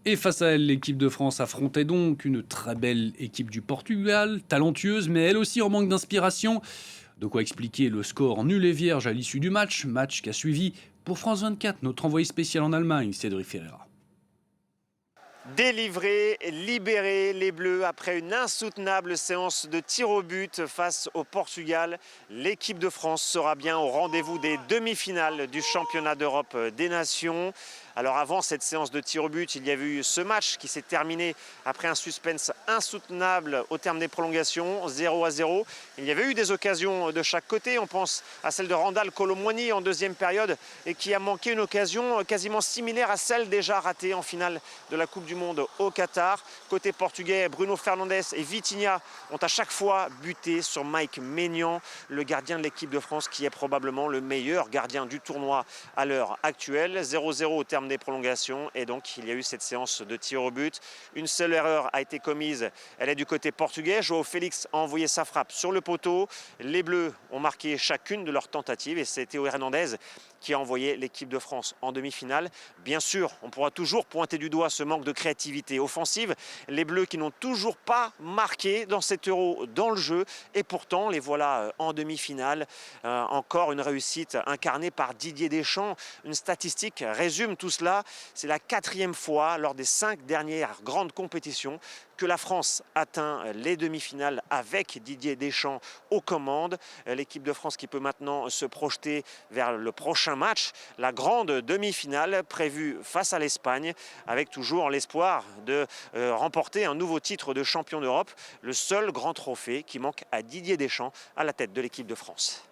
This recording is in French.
Et face à elle, l'équipe de France affrontait donc une très belle équipe du Portugal, talentueuse, mais elle aussi en manque d'inspiration. De quoi expliquer le score nul et vierge à l'issue du match qu'a suivi pour France 24, notre envoyé spécial en Allemagne, Cédric Ferreira. Délivrer, libérer les Bleus après une insoutenable séance de tir au but face au Portugal. L'équipe de France sera bien au rendez-vous des demi-finales du championnat d'Europe des Nations. Alors avant cette séance de tir au but, il y avait eu ce match qui s'est terminé après un suspense insoutenable au terme des prolongations, 0-0. Il y avait eu des occasions de chaque côté. On pense à celle de Randal Kolo Muani en deuxième période et qui a manqué une occasion quasiment similaire à celle déjà ratée en finale de la Coupe du Monde au Qatar. Côté portugais, Bruno Fernandes et Vitinha ont à chaque fois buté sur Mike Maignan, le gardien de l'équipe de France qui est probablement le meilleur gardien du tournoi à l'heure actuelle. 0-0 au terme des prolongations et donc il y a eu cette séance de tir au but. Une seule erreur a été commise, elle est du côté portugais. Joao Félix a envoyé sa frappe sur le poteau. Les Bleus ont marqué chacune de leurs tentatives et c'est Théo Hernandez qui a envoyé l'équipe de France en demi-finale. Bien sûr, on pourra toujours pointer du doigt ce manque de créativité offensive. Les Bleus qui n'ont toujours pas marqué dans cet Euro dans le jeu et pourtant les voilà en demi-finale. Encore une réussite incarnée par Didier Deschamps. Une statistique résume tout cela. C'est la 4e fois lors des 5 dernières grandes compétitions que la France atteint les demi-finales avec Didier Deschamps aux commandes. L'équipe de France qui peut maintenant se projeter vers le prochain match, la grande demi-finale prévue face à l'Espagne, avec toujours l'espoir de remporter un nouveau titre de champion d'Europe, le seul grand trophée qui manque à Didier Deschamps à la tête de l'équipe de France.